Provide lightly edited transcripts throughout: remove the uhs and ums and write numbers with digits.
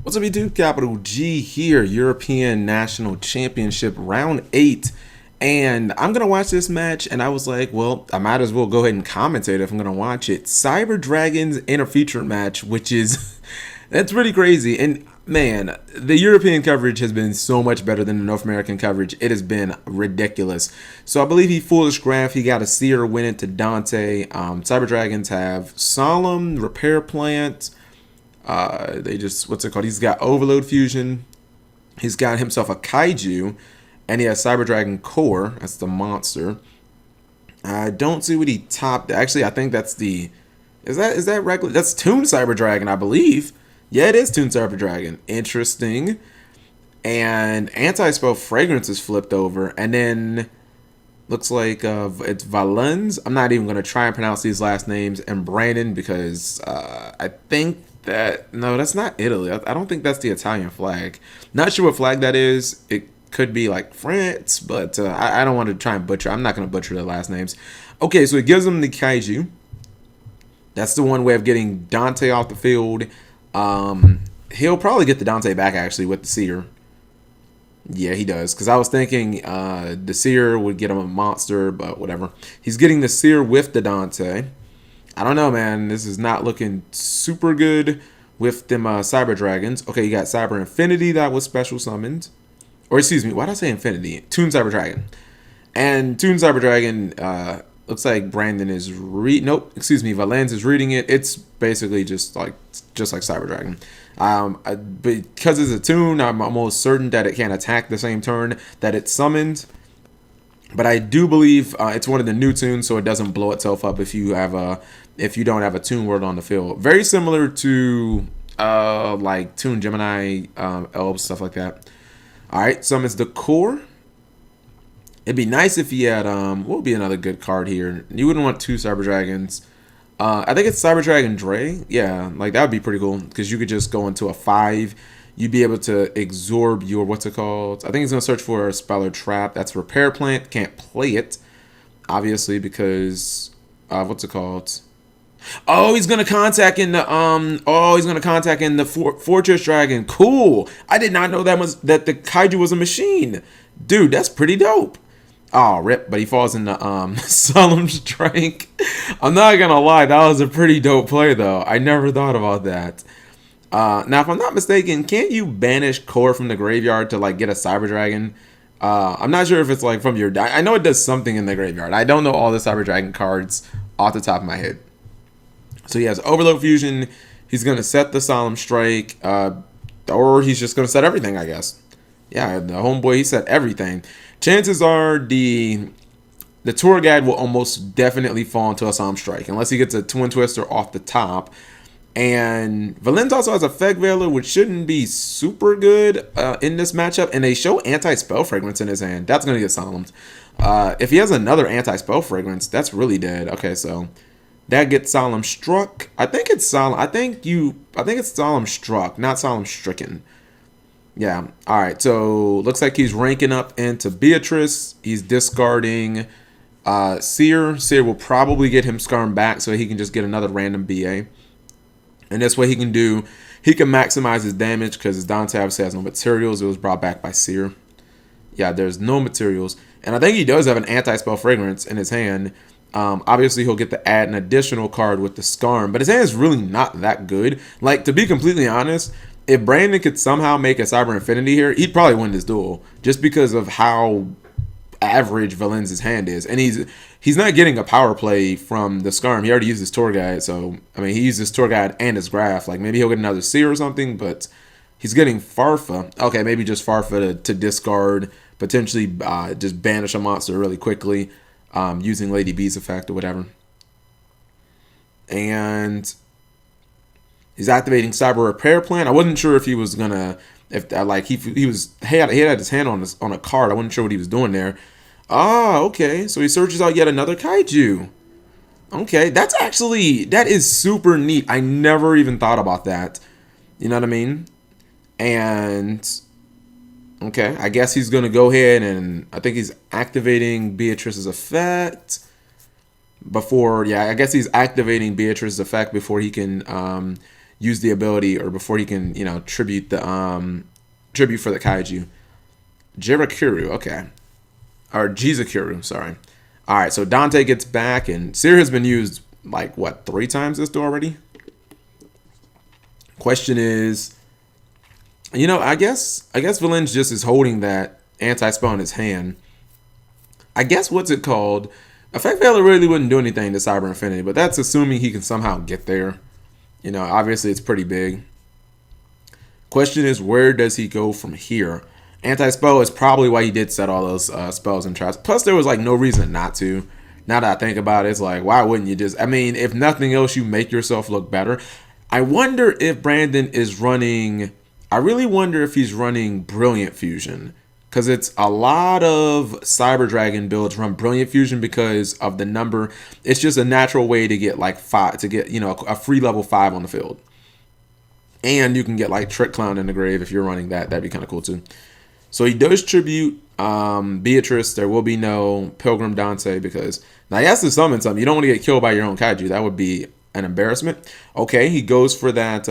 What's up, YouTube? Capital G here, European National Championship Round 8. And I'm going to watch this match, and I was like, well, I might as well go ahead and commentate if I'm going to watch it. Cyber Dragons in a featured match, which is, that's pretty crazy. And man, the European coverage has been so much better than the North American coverage. It has been ridiculous. So I believe he foolish graph. He got a Seer win it to Dante. Cyber Dragons have Solemn, Repair Plant. They just, what's it called? He's got Overload Fusion. He's got himself a Kaiju. And he has Cyber Dragon Core. That's the monster. I don't see what he topped. Actually, I think that's the... Is that regular? That's Toon Cyber Dragon, I believe. Yeah, it is Toon Cyber Dragon. Interesting. And Anti-Spell Fragrance is flipped over. And then... Looks like it's Valens. I'm not even going to try and pronounce these last names. And Brandon, because I think that... No, that's not Italy. I don't think that's the Italian flag. Not sure what flag that is. It could be like France, but I don't want to try and butcher. I'm not going to butcher the last names. Okay, so it gives him the Kaiju. That's the one way of getting Dante off the field. He'll probably get the Dante back, actually, with the Seer. Yeah, he does. Because I was thinking the Seer would get him a monster, but whatever. He's getting the Seer with the Dante. I don't know, man. This is not looking super good with them Cyber Dragons. Okay, you got Cyber Infinity that was special summoned. Or excuse me, why did I say Infinity? Toon Cyber Dragon. And Toon Cyber Dragon, looks like Brandon is Valens is reading it. It's basically just like Cyber Dragon. Because it's a Toon, I'm almost certain that it can't attack the same turn that it's summoned. But I do believe it's one of the new Toons, so it doesn't blow itself up if you don't have a Toon word on the field. Very similar to like Toon Gemini, Elves, stuff like that. Alright, summons the Core. It'd be nice if he had, what would be another good card here? You wouldn't want two Cyber Dragons. I think it's Cyber Dragon Dre. Yeah, like that would be pretty cool because you could just go into a 5. You'd be able to absorb your, what's it called? I think he's going to search for a Speller Trap. That's Repair Plant. Can't play it, obviously, because, what's it called? Oh, he's gonna contact in the Fortress Dragon. Cool. I did not know that the Kaiju was a machine. Dude, that's pretty dope. Oh, rip, but he falls in the Solemn Strike. I'm not gonna lie, that was a pretty dope play though. I never thought about that. Now, if I'm not mistaken, can't you banish Core from the graveyard to like get a Cyber Dragon? I'm not sure if it's like from your deck. I know it does something in the graveyard. I don't know all the Cyber Dragon cards off the top of my head. So he has Overload Fusion. He's going to set the Solemn Strike. Or he's just going to set everything, I guess. Yeah, the homeboy, he set everything. Chances are the tour guide will almost definitely fall into a Solemn Strike. Unless he gets a Twin Twister off the top. And Valens also has a Feg Veiler, which shouldn't be super good in this matchup. And they show Anti-Spell Fragrance in his hand. That's going to get Solemned. If he has another Anti-Spell Fragrance, that's really dead. Okay, so... that gets Solemn Struck. I think it's Solemn. I think it's Solemn Struck, not Solemn Stricken. Yeah. All right. So looks like he's ranking up into Beatrice. He's discarding Seer. Seer will probably get him Skarm back, so he can just get another random BA. And that's what he can do. He can maximize his damage because his Dante obviously has no materials. It was brought back by Seer. Yeah, there's no materials, and I think he does have an Anti-Spell Fragrance in his hand. Obviously, he'll get to add an additional card with the Skarm, but his hand is really not that good. Like, to be completely honest, if Brandon could somehow make a Cyber Infinity here, he'd probably win this duel just because of how average Valens' hand is. And he's not getting a power play from the Skarm. He already used his Tour Guide, so, I mean, he used his Tour Guide and his Graph. Like, maybe he'll get another Seer or something, but he's getting Farfa. Okay, maybe just Farfa to discard, potentially just banish a monster really quickly. Using Lady B's effect or whatever. And he's activating Cyber Repair Plan. I wasn't sure if he was gonna, if like he had his hand on a card. I wasn't sure what he was doing there. Ah, okay. So he searches out yet another Kaiju. Okay, that is super neat. I never even thought about that. You know what I mean? And okay, I guess he's going to go ahead and I think he's activating Beatrice's effect before, yeah, I guess he's activating Beatrice's effect before he can use the ability, or before he can, you know, tribute for the kaiju. Jirakuru, okay. Or Jizakuru, sorry. Alright, so Dante gets back, and Seer has been used, like, what, 3 times this door already? Question is, you know, I guess Valen's just is holding that anti-spell in his hand. I guess what's it called? Effect Veiler really wouldn't do anything to Cyber Infinity, but that's assuming he can somehow get there. You know, obviously it's pretty big. Question is, where does he go from here? Anti-spell is probably why he did set all those spells and traps. Plus, there was like no reason not to. Now that I think about it, it's like, why wouldn't you just... I mean, if nothing else, you make yourself look better. I wonder if Brandon is running... I really wonder if he's running Brilliant Fusion. Because it's a lot of Cyber Dragon builds run Brilliant Fusion because of the number. It's just a natural way to get like 5, to get, you know, a free level 5 on the field. And you can get like Trick Clown in the grave if you're running that. That'd be kind of cool too. So he does tribute Beatrice. There will be no Pilgrim Dante because now he has to summon something. You don't want to get killed by your own kaiju. That would be an embarrassment. Okay, he goes for that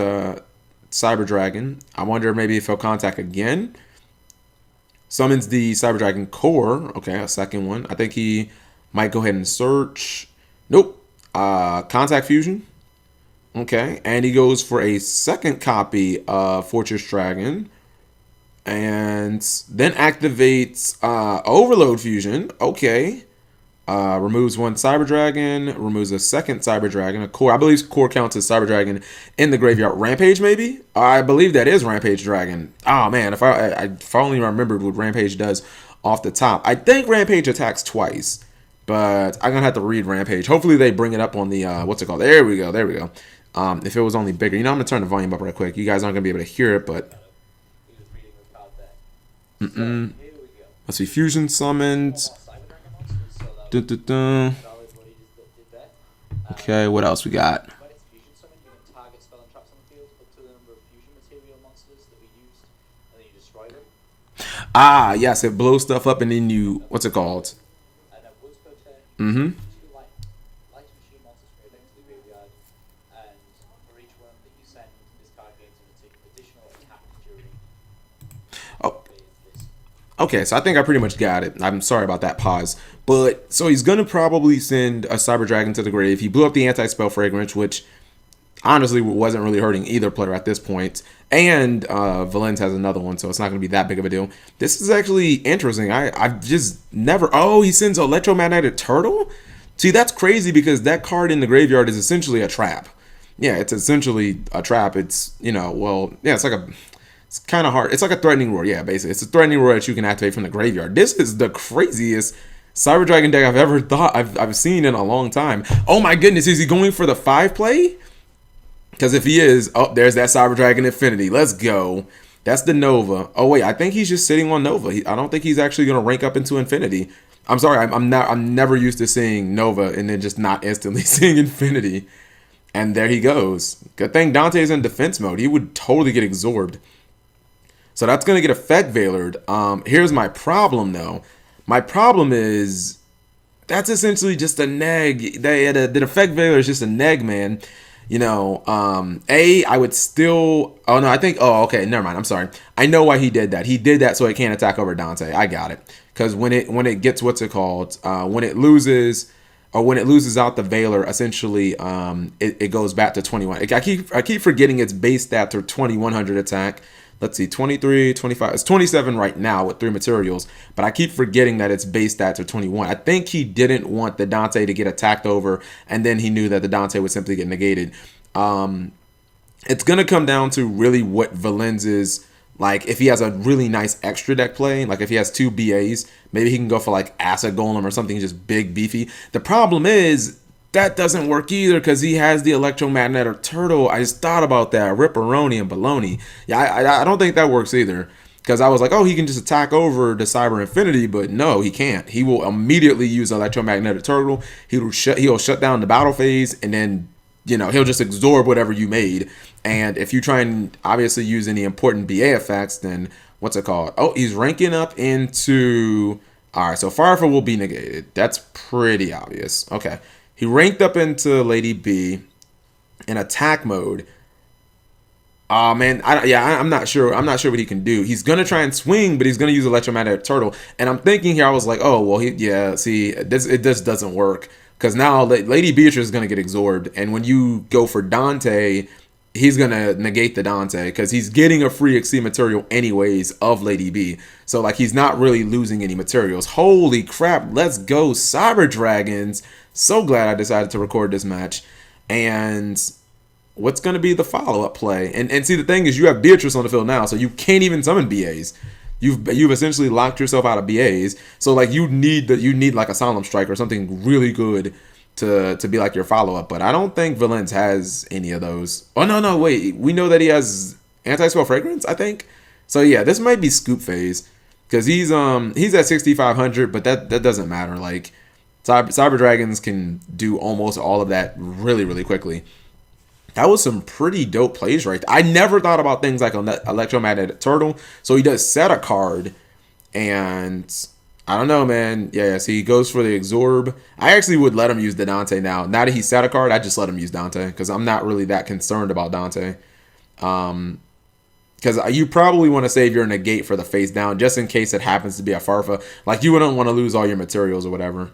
Cyber Dragon. I wonder maybe if he'll contact again. Summons the Cyber Dragon core. Okay, a second one. I think he might go ahead and search. Nope. Contact Fusion. Okay, and he goes for a second copy of Fortress Dragon. And then activates Overload Fusion. Okay. Removes one Cyber Dragon. Removes a second Cyber Dragon. A core. I believe core counts as Cyber Dragon in the graveyard. Rampage, maybe? I believe that is Rampage Dragon. Oh, man. If I only remembered what Rampage does off the top. I think Rampage attacks twice. But I'm going to have to read Rampage. Hopefully they bring it up on the... what's it called? There we go. There we go. If it was only bigger. You know, I'm going to turn the volume up right quick. You guys aren't going to be able to hear it, but... Let's see. Fusion summoned. Okay, what else we got? Ah, yes, it blows stuff up and then you... What's it called? Mm-hmm. Okay, so I think I pretty much got it. I'm sorry about that pause. But, so he's going to probably send a Cyber Dragon to the grave. He blew up the Anti-Spell Fragrance, which honestly wasn't really hurting either player at this point. And Valens has another one, so it's not going to be that big of a deal. This is actually interesting. I've just never... Oh, he sends Electromagnetic Turtle? See, that's crazy because that card in the graveyard is essentially a trap. Yeah, it's essentially a trap. It's, you know, well, yeah, it's like a... It's kind of hard. It's like a Threatening Roar. Yeah, basically. It's a Threatening Roar that you can activate from the graveyard. This is the craziest Cyber Dragon deck I've ever thought I've seen in a long time. Oh my goodness, is he going for the 5 play? Because if he is, oh, there's that Cyber Dragon Infinity. Let's go. That's the Nova. Oh wait, I think he's just sitting on Nova. I don't think he's actually going to rank up into Infinity. I'm sorry, I'm never used to seeing Nova and then just not instantly seeing Infinity. And there he goes. Good thing Dante's in defense mode. He would totally get absorbed. So that's going to get Effect Veilered. Here's my problem, though. My problem is that's essentially just a neg. The Effect Veiler is just a neg, man. You know, I would still... Oh, no, I think... Oh, okay, never mind. I'm sorry. I know why he did that. He did that so it can't attack over Dante. I got it. Because when it gets... What's it called? When it loses... Or when it loses out the Veiler, essentially, it goes back to 21. I keep forgetting its base stats are 2100 attack. Let's see, 23, 25. It's 27 right now with 3 materials. But I keep forgetting that its base stats are 21. I think he didn't want the Dante to get attacked over. And then he knew that the Dante would simply get negated. It's going to come down to really what Valens's... Like, if he has a really nice extra deck play, like if he has 2 BAs, maybe he can go for like Acid Golem or something just big, beefy. The problem is that doesn't work either because he has the Electromagnetic Turtle. I just thought about that. Ripperoni and Baloney. Yeah, I don't think that works either. Because I was like, oh, he can just attack over the Cyber Infinity, but no, he can't. He will immediately use Electromagnetic Turtle. He'll shut down the battle phase, and then, you know, he'll just absorb whatever you made. And if you try and obviously use any important BA effects, then what's it called? Oh, he's ranking up into... All right, so Firefall will be negated. That's pretty obvious. Okay. He ranked up into Lady B in attack mode. Man, I'm not sure. I'm not sure what he can do. He's gonna try and swing, but he's gonna use electromagnetic turtle. And I'm thinking here, I was like, oh well, see, it just doesn't work because now Lady Beatrice is gonna get absorbed, and when you go for Dante, he's gonna negate the Dante because he's getting a free exceed material anyways of Lady B. So like he's not really losing any materials. Holy crap! Let's go, Cyber Dragons. So glad I decided to record this match, and what's going to be the follow-up play? And see, the thing is, you have Beatrice on the field now, so you can't even summon BAs. You've essentially locked yourself out of BAs. So like you need like a Solemn Strike or something really good to be like your follow-up. But I don't think Valens has any of those. Oh no, wait. We know that he has anti-spell fragrance, I think. So yeah, this might be scoop phase because he's at 6,500, but that doesn't matter. Like Cyber Dragons can do almost all of that really, really quickly. That was some pretty dope plays right there. I never thought about things like an electromagnetic turtle. So he does set a card. And I don't know, man. Yeah, so he goes for the absorb. I actually would let him use the Dante now. Now that he set a card, I just let him use Dante. Because I'm not really that concerned about Dante. Because you probably want to save your negate for the face down. Just in case it happens to be a Farfa. Like you wouldn't want to lose all your materials or whatever.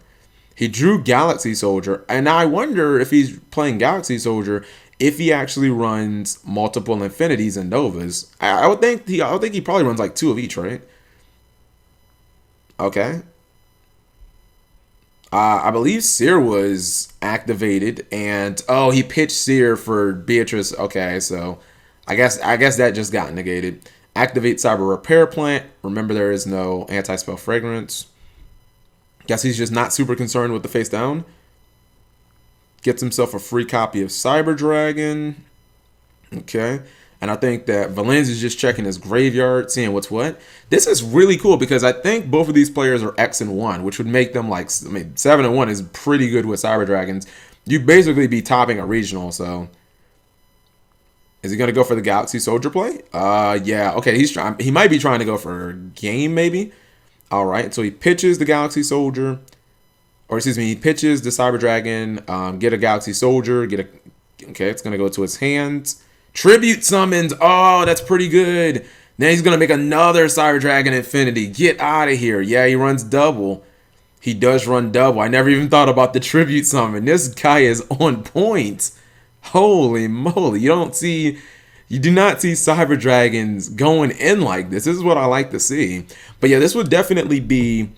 He drew Galaxy Soldier. And now I wonder if he's playing Galaxy Soldier if he actually runs multiple Infinities and Novas. I would think he probably runs like 2 of each, right? Okay. I believe Seer was activated, and oh, he pitched Seer for Beatrice. Okay, so I guess that just got negated. Activate Cyber Repair Plant. Remember, there is no anti-spell fragrance. Guess he's just not super concerned with the face down. Gets himself a free copy of Cyber Dragon. Okay. And I think that Valens is just checking his graveyard, seeing what's what. This is really cool because I think both of these players are X and 1, which would make them like, 7 and 1 is pretty good with Cyber Dragons. You'd basically be topping a regional, so. Is he going to go for the Galaxy Soldier play? Yeah. Okay, he might be trying to go for game, maybe. All right, so he pitches the Galaxy Soldier. Or excuse me, he pitches the Cyber Dragon, get a Galaxy Soldier, okay, it's going to go to his hands. Tribute summons, oh, that's pretty good. Then he's going to make another Cyber Dragon Infinity. Get out of here. Yeah, he runs double. He does run double. I never even thought about the Tribute summon. This guy is on point. Holy moly. You do not see Cyber Dragons going in like this. This is what I like to see. But yeah, this would definitely be...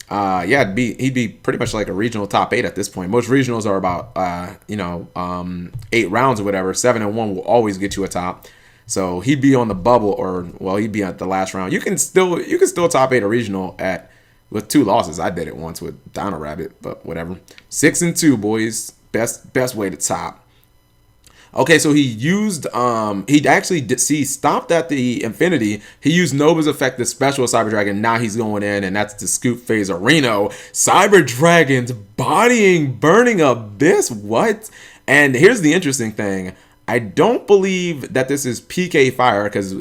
he'd be pretty much like a regional top 8 at this point. Most regionals are about 8 rounds or whatever. 7 and 1 will always get you a top. So he'd be on the bubble, or well, he'd be at the last round. You can still top 8 a regional with 2 losses. I did it once with Dino Rabbit, but whatever. 6 and 2, boys. Best way to top. Okay, so he stopped at the Infinity. He used Nova's effect, the special Cyber Dragon. Now he's going in, and that's the scoop phase of Reno. Cyber Dragons bodying Burning Abyss. What? And here's the interesting thing. I don't believe that this is PK Fire, because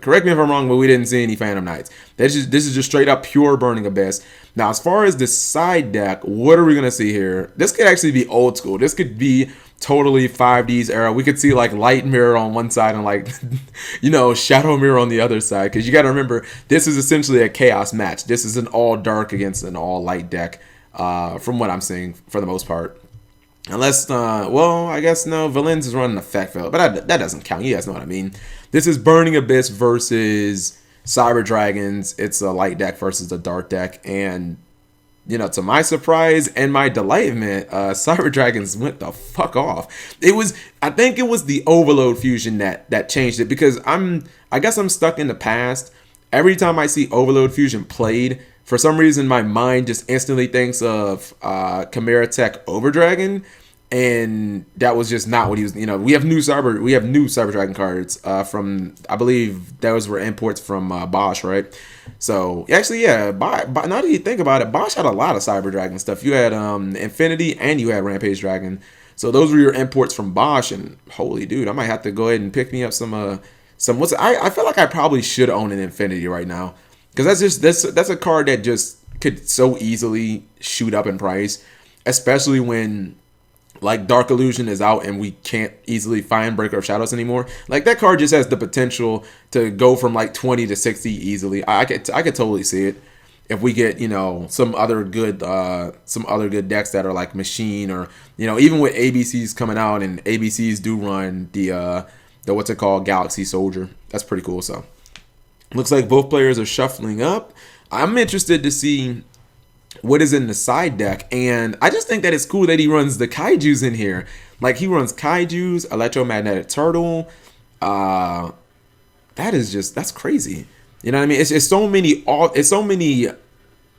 correct me if I'm wrong, but we didn't see any Phantom Knights. This is just straight up pure Burning Abyss. Now, as far as the side deck, what are we going to see here? This could actually be old school. This could be totally 5D's era. We could see like Light Mirror on one side and like, Shadow Mirror on the other side. Because you got to remember, this is essentially a chaos match. This is an all dark against an all light deck, from what I'm seeing for the most part. Unless, I guess no, Valens is running effect field, but that doesn't count. You guys know what I mean. This is Burning Abyss versus Cyber Dragons. It's a light deck versus a dark deck, and to my surprise and my delightment, Cyber Dragons went the fuck off. I think it was the Overload fusion that changed it, because I guess I'm stuck in the past. Every time I see Overload fusion played, for some reason my mind just instantly thinks of Chimera Tech Overdragon, and that was just not what he was. We have new Cyber Dragon cards from, I believe those were imports from Bosch, right? So actually, yeah. Now that you think about it, Bosch had a lot of Cyber Dragon stuff. You had Infinity and you had Rampage Dragon. So those were your imports from Bosch. And holy dude, I might have to go ahead and pick me up some. I feel like I probably should own an Infinity right now, because that's a card that just could so easily shoot up in price, especially when like Dark Illusion is out and we can't easily find Breaker of Shadows anymore. Like that card just has the potential to go from like 20 to 60 easily. I could totally see it if we get, you know, some other good decks that are like Machine, or, you know, even with ABCs coming out, and ABCs do run the what's it called, Galaxy Soldier. That's pretty cool. So looks like both players are shuffling up. I'm interested to see what is in the side deck, and I just think that it's cool that he runs the kaijus in here. Like he runs kaijus, electromagnetic turtle. That's crazy. You know what I mean? It's so many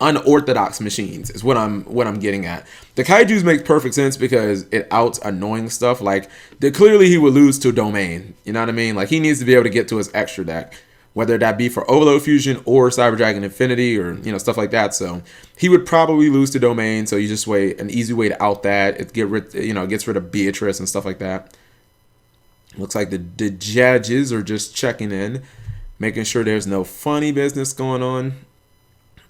unorthodox machines is what I'm getting at. The kaijus make perfect sense because it outs annoying stuff. Like clearly he would lose to Domain. You know what I mean? Like he needs to be able to get to his extra deck, whether that be for Overload Fusion or Cyber Dragon Infinity, or, you know, stuff like that. So he would probably lose to Domain. So you just an easy way to out that. It gets rid of Beatrice and stuff like that. Looks like the judges are just checking in, making sure there's no funny business going on.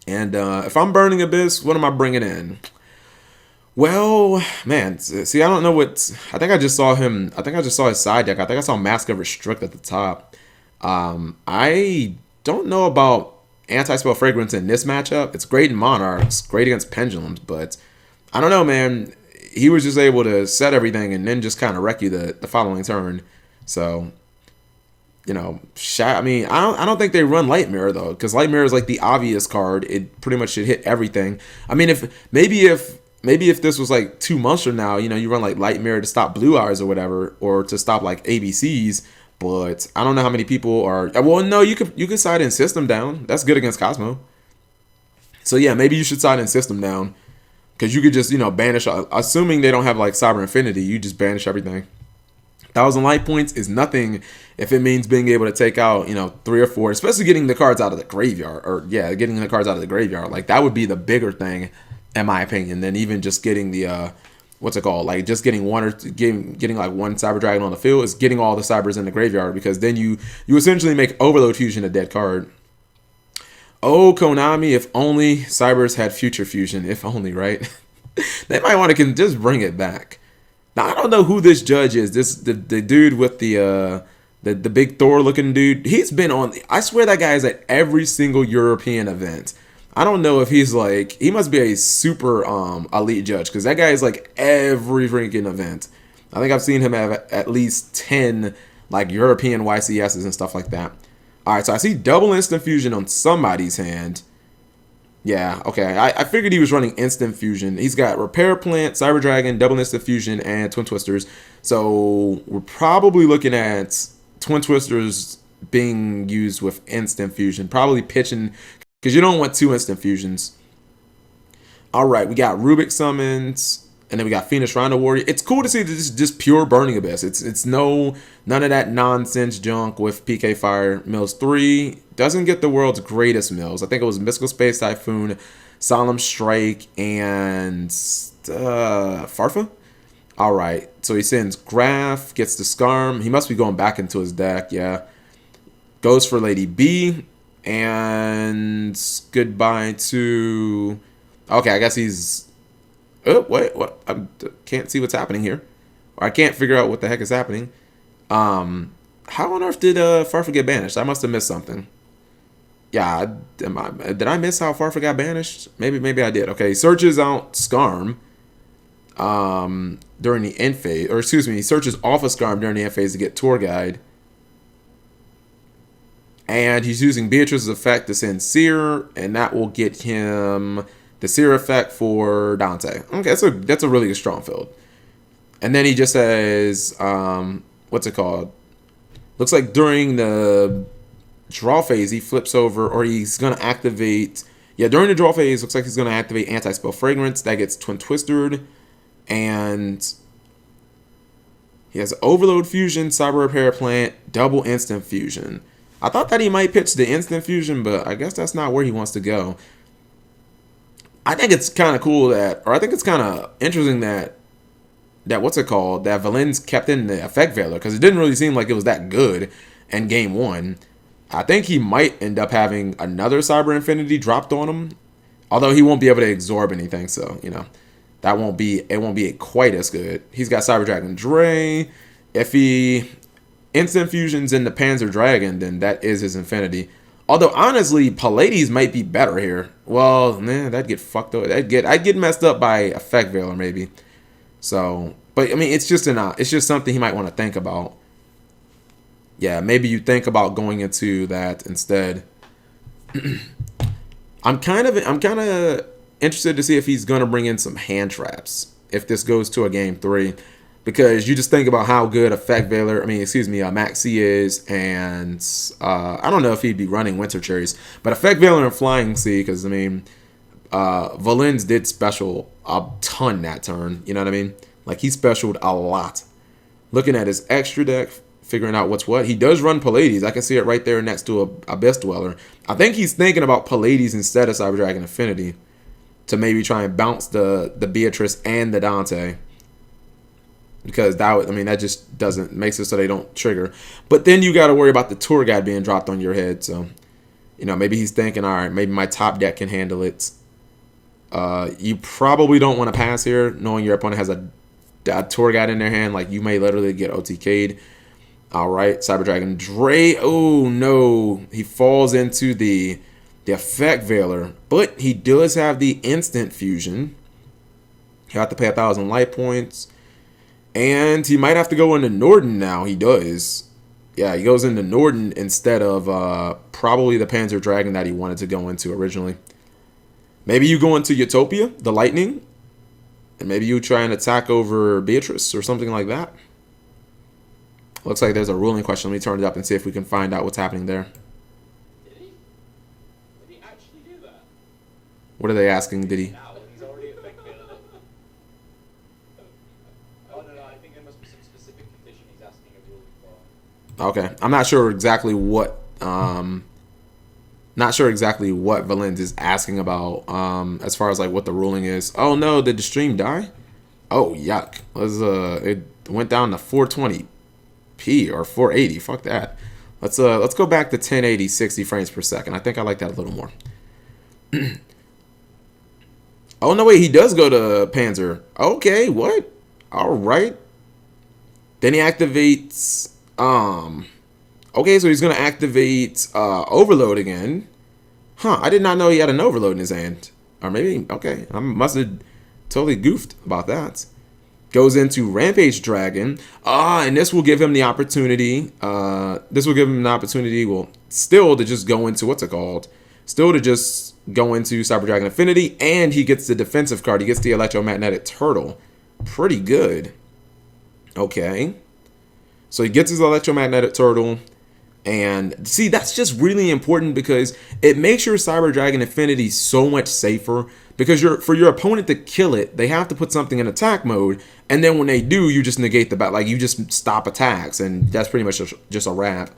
And if I'm burning Abyss, what am I bringing in? Well, man, see, I don't know what. I think I just saw him. I think I just saw his side deck. I think I saw Mask of Restrict at the top. I don't know about Anti-Spell Fragrance in this matchup. It's great in Monarchs, great against Pendulums, but I don't know, man. He was just able to set everything and then just kind of wreck you the following turn. So, you know, I mean, I don't think they run Light Mirror though, because Light Mirror is like the obvious card. It pretty much should hit everything. I mean, if this was like 2 months from now, you know, you run like Light Mirror to stop Blue Eyes or whatever, or to stop like ABCs. But I don't know how many people are. Well, no, you could side in System Down. That's good against Cosmo. So yeah, maybe you should side in System Down, because you could just, you know, banish. Assuming they don't have like Cyber Infinity, you just banish everything. 1,000 life points is nothing if it means being able to take out, you know, 3 or 4, especially getting the cards out of the graveyard, or yeah, getting the cards out of the graveyard. Like that would be the bigger thing, in my opinion, than even just getting the what's it called? Like just getting getting like one Cyber Dragon on the field is getting all the Cybers in the graveyard, because then you essentially make Overload Fusion a dead card. Oh, Konami, if only Cybers had Future Fusion. If only, right? They might want to just bring it back. Now, I don't know who this judge is. The dude with the big Thor looking dude. He's been on. I swear that guy is at every single European event. I don't know if he's like, he must be a super elite judge, because that guy is like every freaking event. I think I've seen him have at least 10 like European YCSs and stuff like that. All right, so I see double instant fusion on somebody's hand. Yeah, okay. I figured he was running instant fusion. He's got Repair Plant, Cyber Dragon, double instant fusion, and Twin Twisters. So we're probably looking at Twin Twisters being used with instant fusion. Probably pitching, because you don't want 2 instant fusions. All right, we got Rubik summons, and then we got Phoenix Rhino Warrior. It's cool to see this is just pure Burning Abyss. It's none of that nonsense junk with PK Fire. Mills 3 doesn't get the world's greatest mills. I think it was Mystical Space Typhoon, Solemn Strike, and Farfa. All right, so he sends Graph, gets the Scarm. He must be going back into his deck, yeah. Goes for Lady B, and goodbye to... Okay, I guess he's... Oh, wait, what? I can't see what's happening here. Or I can't figure out what the heck is happening. How on earth did Farfa get banished? I must have missed something. Yeah, did I miss how Farfa got banished? Maybe I did. Okay, searches out Scarm during the end phase. Or excuse me, he searches off of Scarm during the end phase to get Tour Guide. And he's using Beatrice's effect to send Seer, and that will get him the Seer effect for Dante. Okay, that's a really strong field. And then he just says, what's it called? Looks like during the draw phase, he flips over, or he's going to activate... Yeah, during the draw phase, looks like he's going to activate Anti-Spell Fragrance. That gets Twin Twistered. And he has Overload Fusion, Cyber Repair Plant, Double Instant Fusion. I thought that he might pitch the Instant Fusion, but I guess that's not where he wants to go. I think it's kind of cool that... Or I think it's kind of interesting that what's it called? That Valen's kept in the Effect Veiler, because it didn't really seem like it was that good in Game 1. I think he might end up having another Cyber Infinity dropped on him. Although he won't be able to absorb anything, so, you know. it won't be quite as good. He's got Cyber Dragon Dre. If he instant fusions into Panzer Dragon, then that is his Infinity. Although honestly, Pallades might be better here. Well, man, that'd get fucked up. I'd get messed up by Effect Veiler maybe. So, but I mean, it's just something he might want to think about. Yeah, maybe you think about going into that instead. I'm kind of interested to see if he's gonna bring in some hand traps if this goes to a game 3, because you just think about how good Effect Veiler, Maxi is, and I don't know if he'd be running Winter Cherries, but Effect Veiler and Flying Sea, because Valens did special a ton that turn. You know what I mean? Like, he specialed a lot. Looking at his extra deck, figuring out what's what. He does run Pallades. I can see it right there next to a Abyss Dweller. I think he's thinking about Pallades instead of Cyber Dragon Affinity to maybe try and bounce the Beatrice and the Dante. Because that just doesn't, makes it so they don't trigger. But then you got to worry about the Tour Guide being dropped on your head. So, maybe he's thinking, all right, maybe my top deck can handle it. You probably don't want to pass here, knowing your opponent has a Tour Guide in their hand. Like, you may literally get OTK'd. All right, Cyber Dragon Dre. Oh no, he falls into the Effect Veiler, but he does have the instant fusion. He'll have to pay 1,000 life points, and he might have to go into Norden now. He does. Yeah, he goes into Norden instead of probably the Panzer Dragon that he wanted to go into originally. Maybe you go into Utopia, the Lightning, and maybe you try and attack over Beatrice or something like that. Looks like there's a ruling question. Let me turn it up and see if we can find out what's happening there. Did he? Did he actually do that? What are they asking? Did he? Now, he's already Effect Veiler. Oh, no, I think there must be some specific condition he's asking a ruling for. Okay. I'm not sure exactly what Valens is asking about as far as like what the ruling is. Oh no, did the stream die? Oh yuck. It went down to 420p or 480. Fuck that. Let's go back to 1080 60 frames per second. I think I like that a little more. Oh no, wait, he does go to Panzer. Okay, what? All right. Then he activates okay, so he's going to activate Overload again. Huh, I did not know he had an Overload in his hand. Or maybe, okay, I must have totally goofed about that. Goes into Rampage Dragon. And this will give him the opportunity. Well, still to just go into, what's it called? Still to just go into Cyber Dragon Affinity. And he gets the defensive card. He gets the Electromagnetic Turtle. Pretty good. Okay. So he gets his Electromagnetic Turtle. And see, that's just really important because it makes your Cyber Dragon Affinity so much safer. Because for your opponent to kill it, they have to put something in attack mode. And then when they do, you just negate the battle. Like, you just stop attacks. And that's pretty much just a wrap.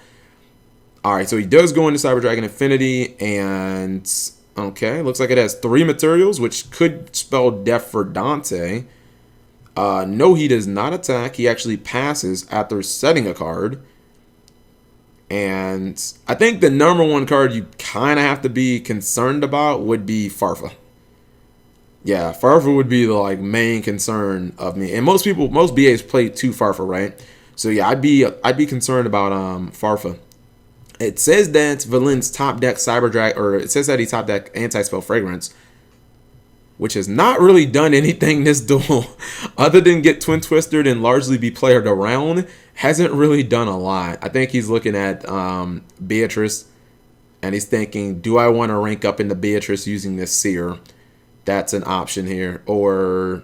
Alright, so he does go into Cyber Dragon Affinity. And, okay, looks like it has 3 materials, which could spell death for Dante. No, he does not attack. He actually passes after setting a card. And I think the number one card you kind of have to be concerned about would be Farfa. Yeah, Farfa would be the main concern of me. And most BAs play 2 Farfa, right? So yeah, I'd be concerned about Farfa. It says that Valen's top deck Cyber Dragon, or it says that he top deck Anti-Spell Fragrance, which has not really done anything this duel other than get Twin Twisted and largely be playered around. Hasn't really done a lot. I think he's looking at Beatrice and he's thinking, do I want to rank up into Beatrice using this Seer? That's an option here. Or,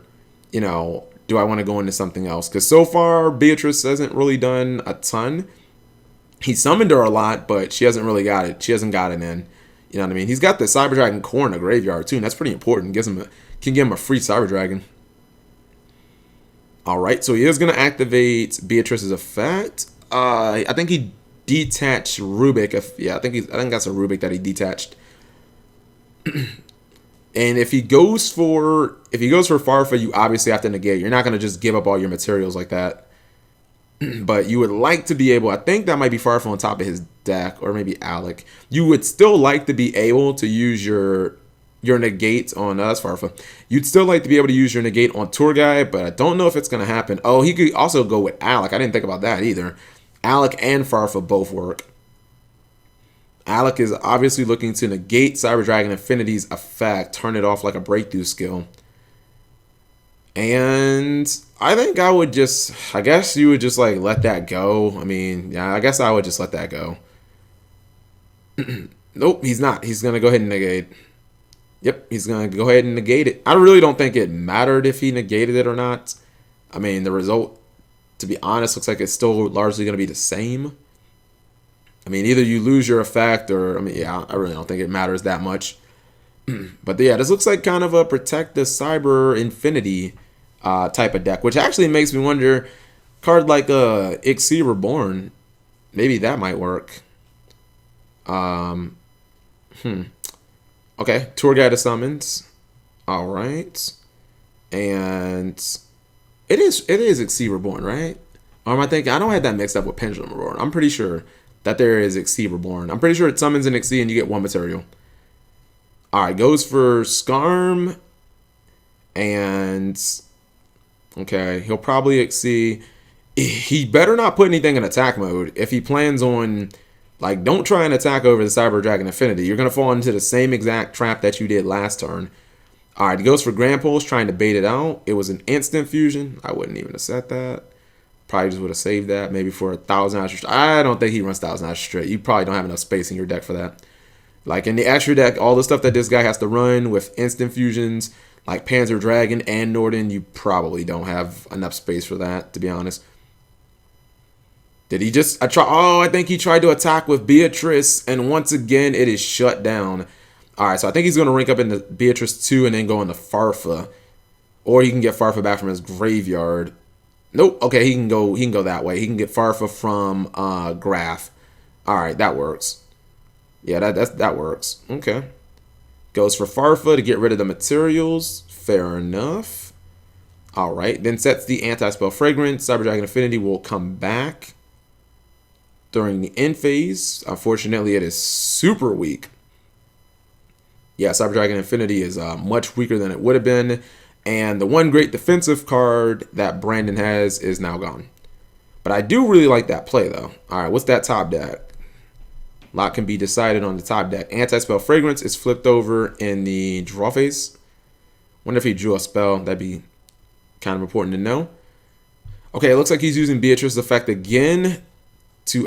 do I want to go into something else? Because so far, Beatrice hasn't really done a ton. He summoned her a lot, but she hasn't really got it. She hasn't got it in. You know what I mean? He's got the Cyber Dragon core in the graveyard too, and that's pretty important. Can give him a free Cyber Dragon. Alright, so he is going to activate Beatrice's effect. I think he detached Rubik. I think that's a Rubik that he detached. And if he goes for Farfa, you obviously have to negate. You're not going to just give up all your materials like that. But you would like to be able, I think that might be Farfa on top of his deck, or maybe Alec. You would still like to be able to use your your negate on that's Farfa. You'd still like to be able to use your negate on Tour Guide, but I don't know if it's going to happen. Oh, he could also go with Alec. I didn't think about that either. Alec and Farfa both work. Alec is obviously looking to negate Cyber Dragon Infinity's effect, turn it off like a breakthrough skill. And I think I would just, I guess you would just like let that go. I mean, yeah, I guess I would just let that go. Nope, he's not. He's going to go ahead and negate. Yep, he's going to go ahead and negate it. I really don't think it mattered if he negated it or not. I mean, the result, to be honest, looks like it's still largely going to be the same. I mean, either you lose your effect or, I mean, yeah, I really don't think it matters that much. But yeah, this looks like kind of a Protect the Cyber Infinity type of deck, which actually makes me wonder, card like Ixi Reborn, maybe that might work. Okay, Tour Guide of Summons. All right. And it is Ixi Reborn, right? Or am I thinking, I don't have that mixed up with Pendulum Reborn. I'm pretty sure that there is Ixi Reborn. I'm pretty sure it summons an Ixi and you get one material. All right, goes for Skarm. And okay, he'll probably Ixi. He better not put anything in attack mode if he plans on, like, don't try and attack over the Cyber Dragon Infinity. You're going to fall into the same exact trap that you did last turn. All right, he goes for Grand Pulse, trying to bait it out. It was an instant fusion. I wouldn't even have set that. Probably just would have saved that maybe for 1,000 Astro. I don't think he runs 1,000 Astro straight. You probably don't have enough space in your deck for that. Like in the extra deck, all the stuff that this guy has to run with instant fusions, like Panzer Dragon and Norden, you probably don't have enough space for that, to be honest. Did he just, I think he tried to attack with Beatrice, and once again, it is shut down. All right, so I think he's going to rank up into Beatrice 2 and then go into Farfa. Or he can get Farfa back from his graveyard. Nope, okay, he can go that way. He can get Farfa from Graph. All right, that works. Yeah, that works. Okay. Goes for Farfa to get rid of the materials. Fair enough. All right, then sets the anti-spell Fragrance. Cyber Dragon Infinity will come back during the end phase. Unfortunately, it is super weak. Yeah, Cyber Dragon Infinity is much weaker than it would have been. And the one great defensive card that Brandon has is now gone. But I do really like that play, though. All right, what's that top deck? A lot can be decided on the top deck. Anti-spell Fragrance is flipped over in the draw phase. Wonder if he drew a spell. That'd be kind of important to know. Okay, it looks like he's using Beatrice's effect again to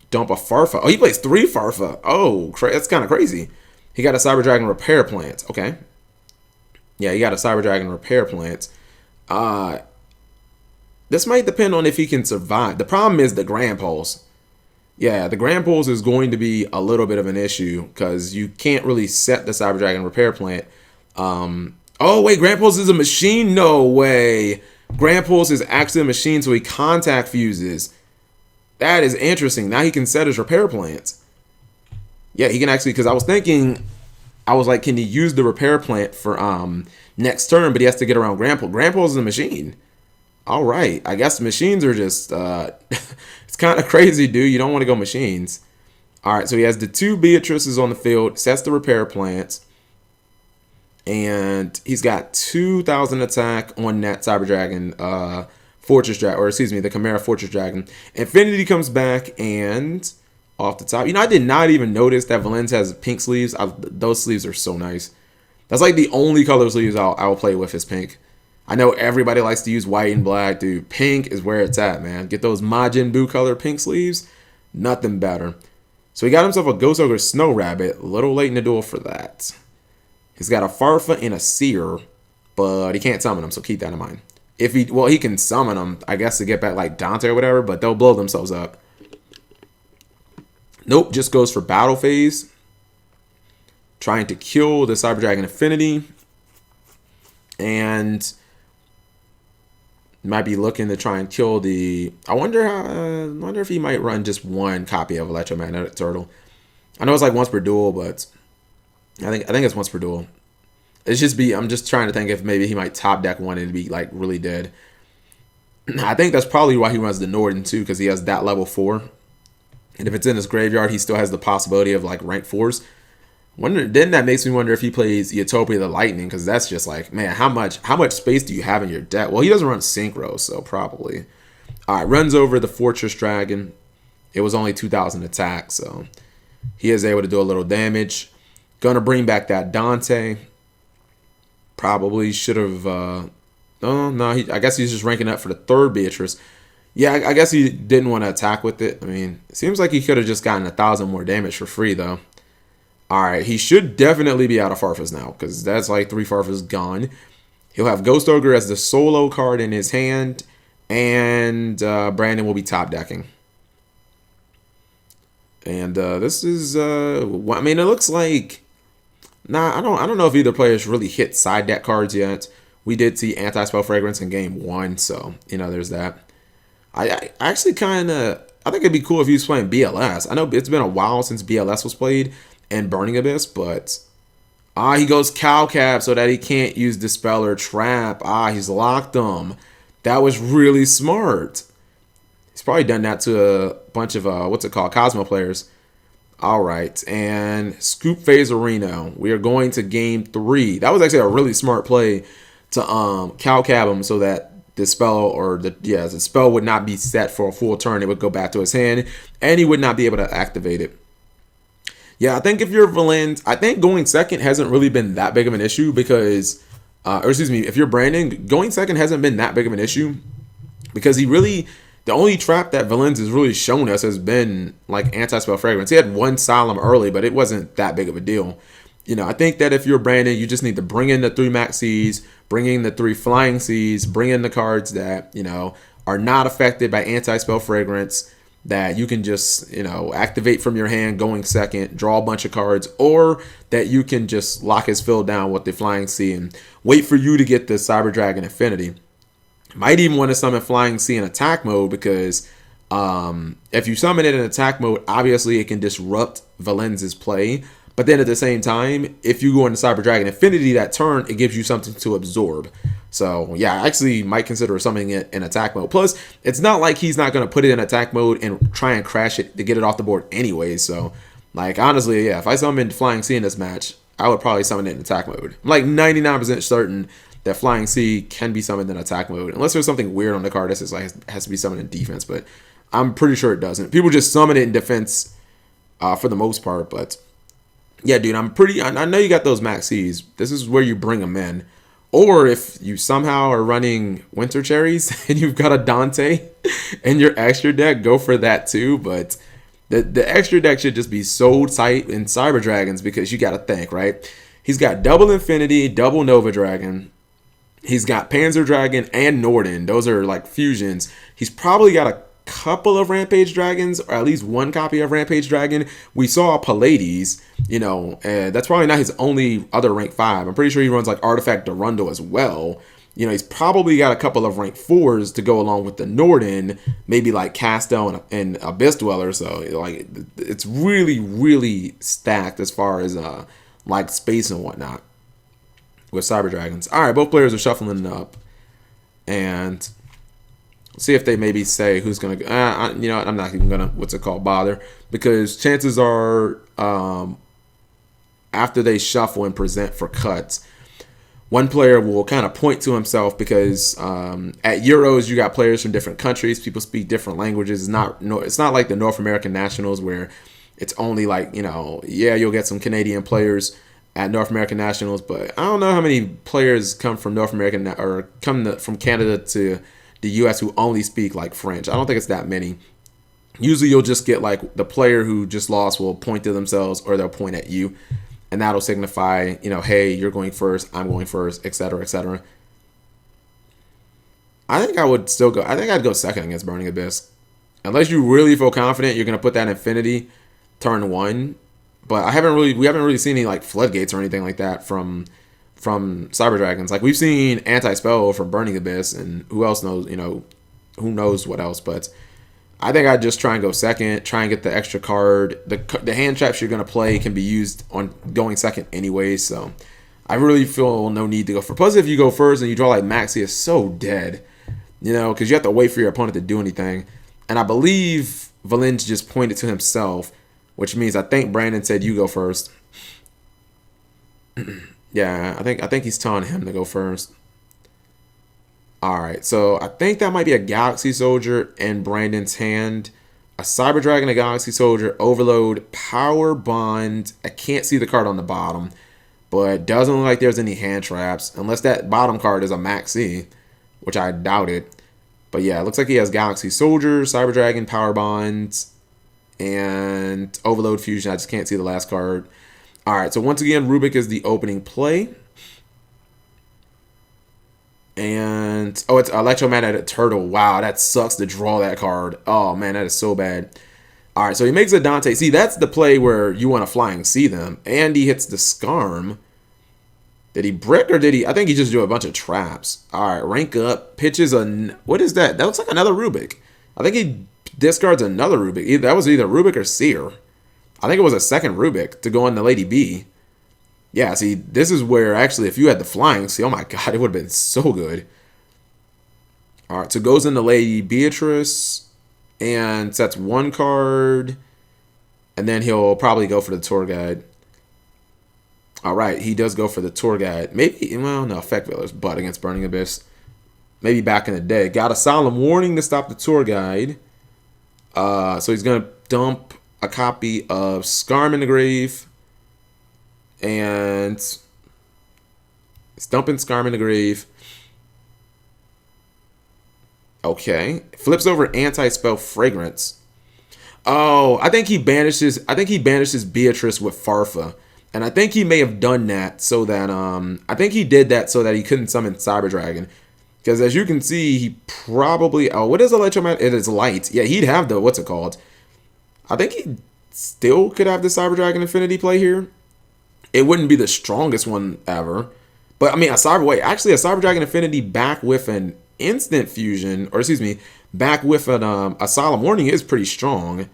dump a Farfa. Oh, he plays 3 Farfa. Oh, that's kind of crazy. He got a Cyber Dragon Repair Plant. Okay. Yeah, he got a Cyber Dragon Repair Plant. This might depend on if he can survive. The problem is the Grand Pulse. Yeah, the Grand Pulse is going to be a little bit of an issue because you can't really set the Cyber Dragon Repair Plant. Oh, wait, Grand Pulse is a machine? No way. Grand Pulse is actually a machine, so he contact fuses. That is interesting. Now he can set his repair plants. Yeah, he can actually, because I was thinking, I was like, can he use the repair plant for next turn, but he has to get around Grand Pulse. Grand Pulse is a machine. All right. I guess machines are just, it's kind of crazy, dude. You don't want to go machines. All right, so he has the 2 Beatrices on the field, sets the repair plants, and he's got 2,000 attack on that Cyber Dragon Fortress Dragon, or excuse me, the Chimera Fortress Dragon. Infinity comes back, and off the top, you know, I did not even notice that Valens has pink sleeves. Those sleeves are so nice. That's like the only color sleeves I'll play with is pink. I know everybody likes to use white and black, dude. Pink is where it's at, man. Get those Majin Buu color pink sleeves, nothing better. So he got himself a Ghost Ogre Snow Rabbit. A little late in the duel for that. He's got a Farfa and a Seer, but he can't summon them, so keep that in mind. He can summon them, I guess, to get back like Dante or whatever, but they'll blow themselves up. Nope, just goes for battle phase. Trying to kill the Cyber Dragon Infinity. And might be looking to try and kill the... I wonder if he might run just one copy of Electromagnetic Turtle. I know it's like once per duel, but I think it's once per duel. I'm just trying to think if maybe he might top deck one and be like really dead. I think that's probably why he runs the Norden too, because he has that level 4. And if it's in his graveyard, he still has the possibility of like rank 4s. Then that makes me wonder if he plays Utopia the Lightning, because that's just like, man, how much space do you have in your deck? Well, he doesn't run Synchro, so probably. All right, runs over the Fortress Dragon. It was only 2,000 attack, so he is able to do a little damage. Gonna bring back that Dante. Probably should have. Oh no, I guess he's just ranking up for the third Beatrice. Yeah, I guess he didn't want to attack with it. I mean, it seems like he could have just gotten 1,000 more damage for free though. All right, he should definitely be out of Farfus now, because that's like 3 Farfus gone. He'll have Ghost Ogre as the solo card in his hand, and Brandon will be top decking. And this is, I mean, it looks like, I don't know if either player's really hit side deck cards yet. We did see Anti-Spell Fragrance in game 1, so, there's that. I actually kind of, I think it'd be cool if he was playing BLS. I know it's been a while since BLS was played and Burning Abyss, but he goes Cow Cap so that he can't use Dispel or Trap. He's locked him. That was really smart. He's probably done that to a bunch of Cosmo players. All right, and Scoop Phase Arena. We are going to game 3. That was actually a really smart play to Cow Cap him so that the spell would not be set for a full turn. It would go back to his hand, and he would not be able to activate it. Yeah, I think if you're Valens, I think going second hasn't really been that big of an issue because, if you're Brandon, going second hasn't been that big of an issue because the only trap that Valens has really shown us has been like Anti-Spell Fragrance. He had one Solemn early, but it wasn't that big of a deal. I think that if you're Brandon, you just need to bring in the 3 Max Cs, bring in the 3 Flying Cs, bring in the cards that, are not affected by Anti-Spell Fragrance, that you can just, activate from your hand going second, draw a bunch of cards, or that you can just lock his fill down with the Flying C and wait for you to get the Cyber Dragon Affinity. Might even want to summon Flying C in attack mode because if you summon it in attack mode, obviously it can disrupt Valens's play. But then at the same time, if you go into Cyber Dragon Affinity that turn, it gives you something to absorb. So, yeah, I actually might consider summoning it in attack mode. Plus, it's not like he's not going to put it in attack mode and try and crash it to get it off the board anyway. So, like, honestly, yeah, if I summoned Flying C in this match, I would probably summon it in attack mode. I'm like 99% certain that Flying C can be summoned in attack mode. Unless there's something weird on the card that says like has to be summoned in defense. But I'm pretty sure it doesn't. People just summon it in defense for the most part. But, yeah, dude, I know you got those Max Cs. This is where you bring them in. Or if you somehow are running Winter Cherries and you've got a Dante in your extra deck, go for that too. But the extra deck should just be so tight in Cyber Dragons because you got to think, right? He's got double Infinity, double Nova Dragon. He's got Panzer Dragon and Norden. Those are like fusions. He's probably got a couple of Rampage Dragons, or at least one copy of Rampage Dragon. We saw Pallades, that's probably not his only other rank 5. I'm pretty sure he runs like Artifact Durando as well. He's probably got a couple of rank 4s to go along with the Norden, maybe like Casto and Abyss Dweller. So like it's really, really stacked as far as like space and whatnot with Cyber Dragons. All right, both players are shuffling up, and see if they maybe say who's going to I'm not even going to, bother. Because chances are, after they shuffle and present for cuts, one player will kind of point to himself because at Euros, you got players from different countries. People speak different languages. It's not like the North American Nationals where it's only like, you'll get some Canadian players at North American Nationals. But I don't know how many players come from from Canada to the US who only speak like French. I don't think it's that many. Usually you'll just get like the player who just lost will point to themselves or they'll point at you, and that'll signify, hey, you're going first, I'm going first, etc., etc. I think I'd go second against Burning Abyss. Unless you really feel confident you're going to put that Infinity turn 1. But we haven't really seen any like floodgates or anything like that from Cyber Dragons. Like, we've seen Anti-Spell from Burning Abyss, and who else knows, who knows what else. But I think I'd just try and go second, try and get the extra card. The hand traps you're going to play can be used on going second anyway, so I really feel no need to go first. Plus, if you go first and you draw like Maxi, it's so dead, because you have to wait for your opponent to do anything. And I believe Valens just pointed to himself, which means I think Brandon said you go first. Yeah, I think he's telling him to go first. All right, so I think that might be a Galaxy Soldier in Brandon's hand. A Cyber Dragon, a Galaxy Soldier, Overload, Power Bond. I can't see the card on the bottom, but doesn't look like there's any hand traps, unless that bottom card is a Maxi, which I doubt it. But yeah, it looks like he has Galaxy Soldier, Cyber Dragon, Power Bond, and Overload Fusion. I just can't see the last card. All right, so once again, Rubik is the opening play. And, oh, it's Electromagnetic Turtle. Wow, that sucks to draw that card. Oh, man, that is so bad. All right, so he makes a Dante. See, that's the play where you want to flying see them. And he hits the Skarm. Did he brick or did he? I think he just drew a bunch of traps. All right, rank up. Pitches a, what is that? That looks like another Rubik. I think he discards another Rubik. That was either Rubik or Seer. I think it was a second Rubik to go on the Lady B. Yeah, see, this is where actually if you had the flying, see, oh my god, it would have been so good. All right, so goes into Lady Beatrice and sets one card, and then he'll probably go for the tour guide. All right, he does go for the tour guide. Maybe, well, no, Effect Veilers, but against Burning Abyss. Maybe back in the day. Got a Solemn Warning to stop the tour guide. So he's going to dump a copy of Skarm in the Grave. And it's dumping Skarm in the Grave. Okay. Flips over Anti-Spell Fragrance. Oh, I think he banishes Beatrice with Farfa. And I think he may have done that so that I think he did that so that he couldn't summon Cyber Dragon. Because as you can see, he probably, oh, what is Electromagnetic? It is light. Yeah, he'd have the, what's it called? I think he still could have the Cyber Dragon Infinity play here. It wouldn't be the strongest one ever. But, I mean, a Cyber Dragon Infinity back with an instant fusion, or excuse me, back with an, a Solemn Warning is pretty strong.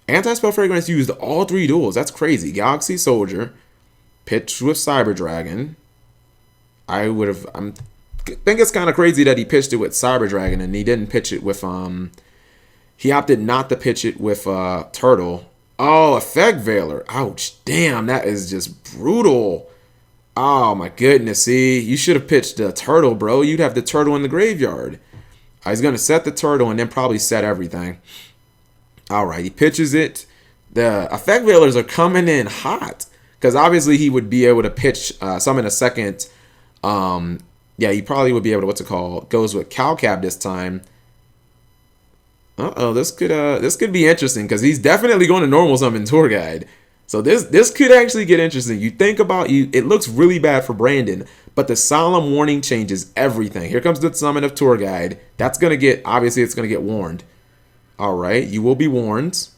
Anti-Spell Fragrance used all three duels. That's crazy. Galaxy Soldier, pitched with Cyber Dragon. I think it's kind of crazy that he pitched it with Cyber Dragon and he didn't pitch it with, he opted not to pitch it with Turtle. Oh, Effect Veiler. Ouch. Damn, that is just brutal. Oh, my goodness. See, you should have pitched the Turtle, bro. You'd have the Turtle in the graveyard. He's going to set the Turtle and then probably set everything. All right, he pitches it. The Effect Veilers are coming in hot. Because obviously he would be able to pitch some in a second. Yeah, he probably would be able to, what's it called? Goes with Calcab this time. Uh-oh, this could be interesting because he's definitely going to normal summon Tour Guide. So this could actually get interesting. You think about it looks really bad for Brandon, but the Solemn Warning changes everything. Here comes the summon of Tour Guide. That's gonna get, obviously it's gonna get warned. All right, you will be warned.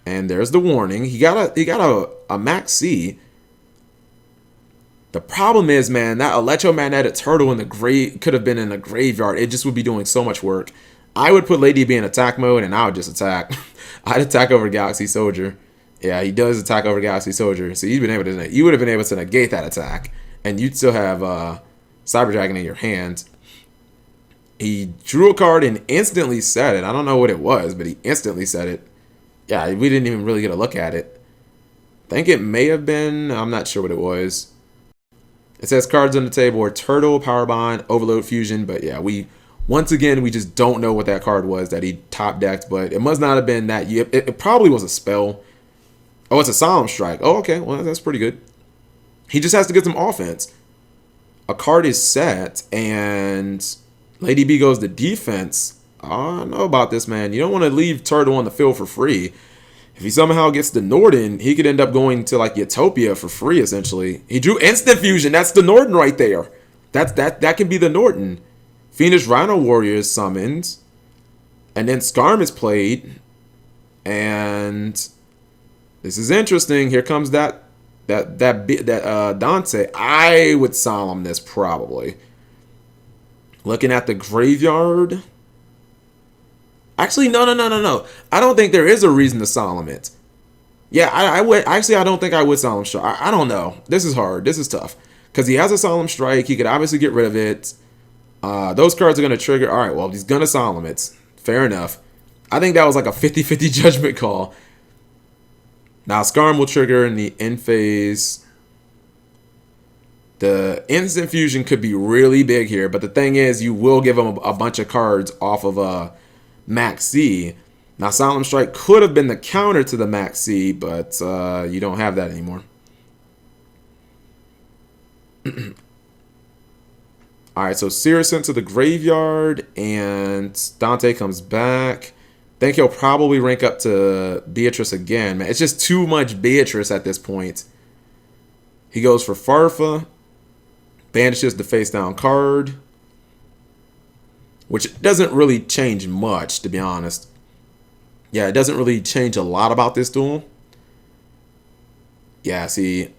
And there's the warning. He got a Max C. The problem is, man, that Electromagnetic Turtle in the grave could have been in the graveyard. It just would be doing so much work. I would put Lady B in attack mode, and I would just attack. I'd attack over Galaxy Soldier. Yeah, he does attack over Galaxy Soldier. So you would have been able to negate that attack, and you'd still have Cyber Dragon in your hand. He drew a card and instantly set it. I don't know what it was, but he instantly set it. Yeah, we didn't even really get a look at it. I think it may have been, I'm not sure what it was. It says cards on the table are Turtle, Power Bond, Overload Fusion, but yeah, once again, we just don't know what that card was that he top decked, but it must not have been that. It probably was a spell. Oh, it's a Solemn Strike. Oh, okay. Well, that's pretty good. He just has to get some offense. A card is set, and Lady B goes to defense. I don't know about this, man. You don't want to leave Turtle on the field for free. If he somehow gets the Norden, he could end up going to like Utopia for free, essentially. He drew Instant Fusion. That's the Norden right there. That can be the Norden. Phoenix Rhino Warrior is summoned. And then Skarm is played. And this is interesting. Here comes that Dante. I would Solemn this probably. Looking at the graveyard. Actually, no. I don't think there is a reason to Solemn it. Yeah, I would. Actually, I don't think I would Solemn Strike. I don't know. This is hard. This is tough. Because he has a Solemn Strike. He could obviously get rid of it. Those cards are going to trigger. All right, well, he's going to Solemn it. Fair enough. I think that was like a 50-50 judgment call. Now, Skarm will trigger in the end phase. The instant fusion could be really big here, but the thing is, you will give him a bunch of cards off of Max C. Now, Solemn Strike could have been the counter to the Max C, but you don't have that anymore. Alright, so Sears sent to the graveyard, and Dante comes back. Think he'll probably rank up to Beatrice again. Man, it's just too much Beatrice at this point. He goes for Farfa. Banishes the face down card, which doesn't really change much, to be honest. Yeah, it doesn't really change a lot about this duel. Yeah, see.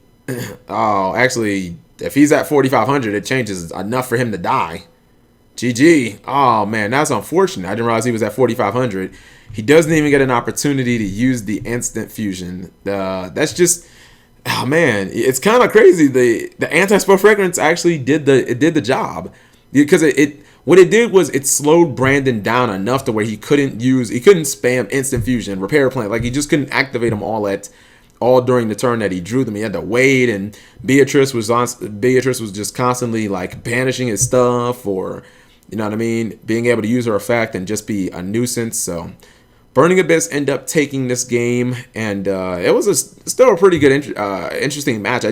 Oh, actually, if he's at 4,500, it changes enough for him to die. GG. Oh, man, that's unfortunate. I didn't realize he was at 4,500. He doesn't even get an opportunity to use the instant fusion. That's just... Oh man, it's kind of crazy. The anti-spell fragrance actually did the job, because what it did was it slowed Brandon down enough to where he couldn't spam instant fusion, repair plant, like he just couldn't activate them all during the turn that he drew them. He had to wait, and Beatrice was just constantly like banishing his stuff, or you know what I mean, being able to use her effect and just be a nuisance. So Burning Abyss end up taking this game, and it was still a pretty good, interesting match. I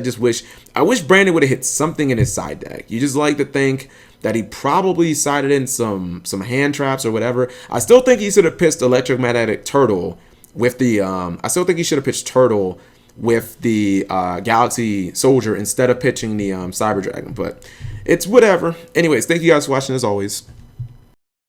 wish Brandon would have hit something in his side deck. You just like to think that he probably sided in some hand traps or whatever. I still think he should have pitched Electromagnetic Turtle with the. I still think he should have pitched Turtle with the Galaxy Soldier instead of pitching the Cyber Dragon. But it's whatever. Anyways, thank you guys for watching as always.